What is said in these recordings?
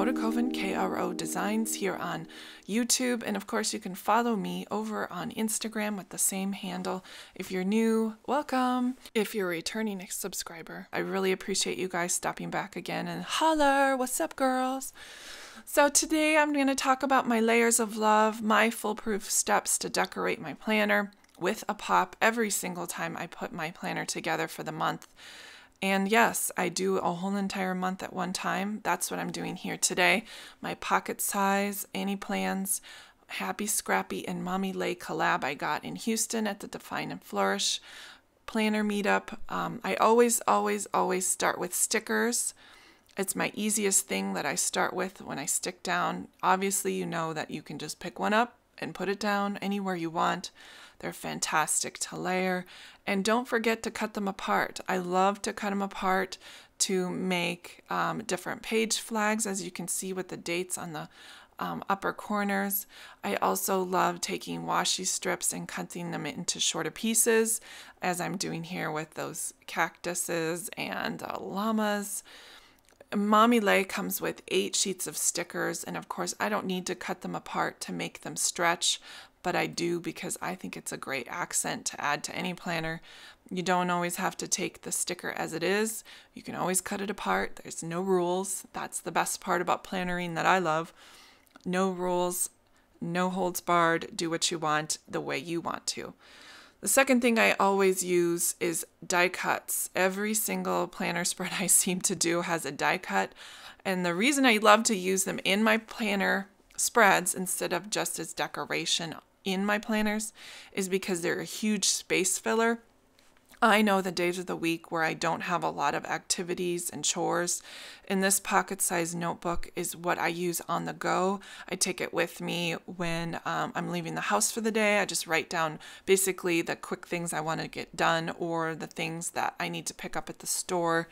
Kodakoven, KRO Designs, here on YouTube. And of course, you can follow me over on Instagram with the same handle. If you're new, welcome. If you're a returning subscriber, I really appreciate you guys stopping back again and holler, what's up, girls? So today I'm going to talk about my layers of love, my foolproof steps to decorate my planner with a pop every single time I put my planner together for the month. And yes, I do a whole entire month at one time. That's what I'm doing here today. My pocket size, Annie Plans, Happy Scrappy, and Mommy Lhey collab I got in Houston at the Define and Flourish planner meetup. I always start with stickers. It's my easiest thing that I start with when I stick down. Obviously, you know that you can just pick one up and put it down anywhere you want. They're fantastic to layer. And don't forget to cut them apart. I love to cut them apart to make different page flags, as you can see with the dates on the upper corners. I also love taking washi strips and cutting them into shorter pieces, as I'm doing here with those cactuses and llamas. Mommy Lhey comes with 8 sheets of stickers, and of course I don't need to cut them apart to make them stretch, but I do because I think it's a great accent to add to any planner. You don't always have to take the sticker as it is. You can always cut it apart. There's no rules. That's the best part about plannering that I love. No rules, no holds barred. Do what you want the way you want to. The second thing I always use is die cuts. Every single planner spread I seem to do has a die cut. And the reason I love to use them in my planner spreads instead of just as decoration in my planners is because they're a huge space filler. I know the days of the week where I don't have a lot of activities and chores, and this pocket-sized notebook is what I use on the go. I take it with me when I'm leaving the house for the day. I just write down basically the quick things I want to get done or the things that I need to pick up at the store.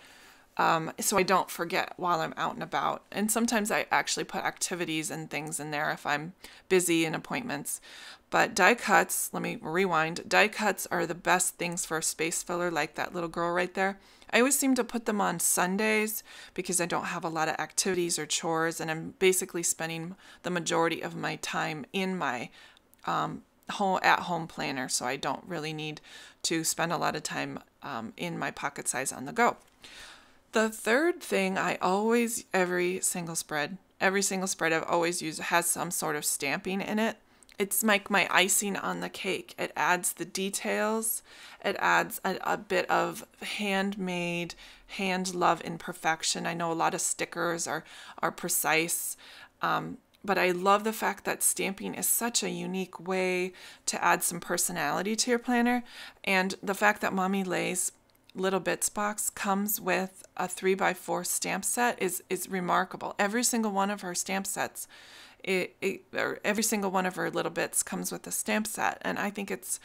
So I don't forget while I'm out and about. And sometimes I actually put activities and things in there if I'm busy in appointments. But die cuts, let me rewind, die cuts are the best things for a space filler, like that little girl right there. I always seem to put them on Sundays because I don't have a lot of activities or chores, and I'm basically spending the majority of my time in my at-home planner, so I don't really need to spend a lot of time in my pocket size on the go. The third thing I always, every single spread I've always used has some sort of stamping in it. It's like my icing on the cake. It adds the details. It adds a bit of handmade, hand love imperfection. I know a lot of stickers are precise, but I love the fact that stamping is such a unique way to add some personality to your planner. And the fact that Mommy Lhey's Little Bits box comes with a 3x4 stamp set is remarkable. Every single one of her stamp sets, every single one of her Little Bits comes with a stamp set, and I think it's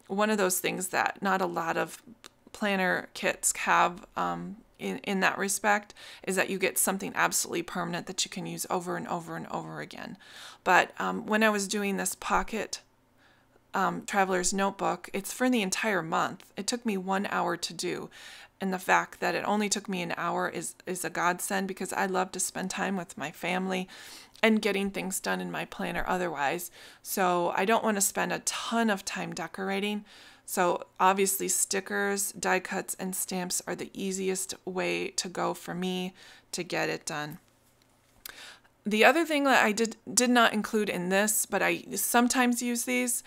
one of those things that not a lot of planner kits have in that respect, is that you get something absolutely permanent that you can use over and over and over again. But when I was doing this pocket Traveler's Notebook, it's for the entire month. It took me 1 hour to do, and the fact that it only took me an hour is a godsend because I love to spend time with my family and getting things done in my planner otherwise. So I don't want to spend a ton of time decorating. So obviously stickers, die cuts, and stamps are the easiest way to go for me to get it done. The other thing that I did not include in this, but I sometimes use these.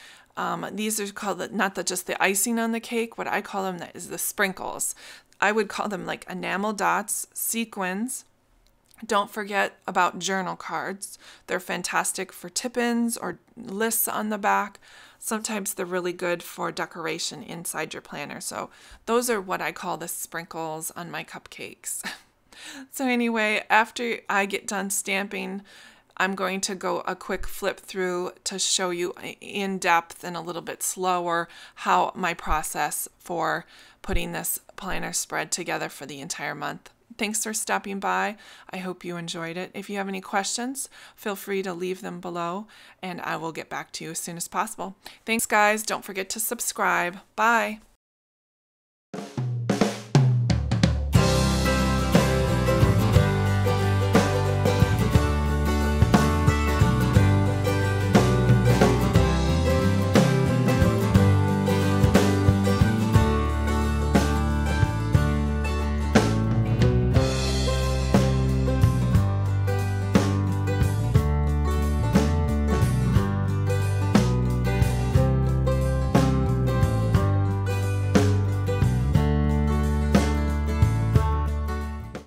These are called just the icing on the cake. What I call them is the sprinkles. I would call them like enamel dots, sequins. Don't forget about journal cards. They're fantastic for tip-ins or lists on the back. Sometimes they're really good for decoration inside your planner. So those are what I call the sprinkles on my cupcakes. So anyway, after I get done stamping, I'm going to go a quick flip through to show you in depth and a little bit slower how my process for putting this planner spread together for the entire month. Thanks for stopping by. I hope you enjoyed it. If you have any questions, feel free to leave them below and I will get back to you as soon as possible. Thanks guys. Don't forget to subscribe. Bye.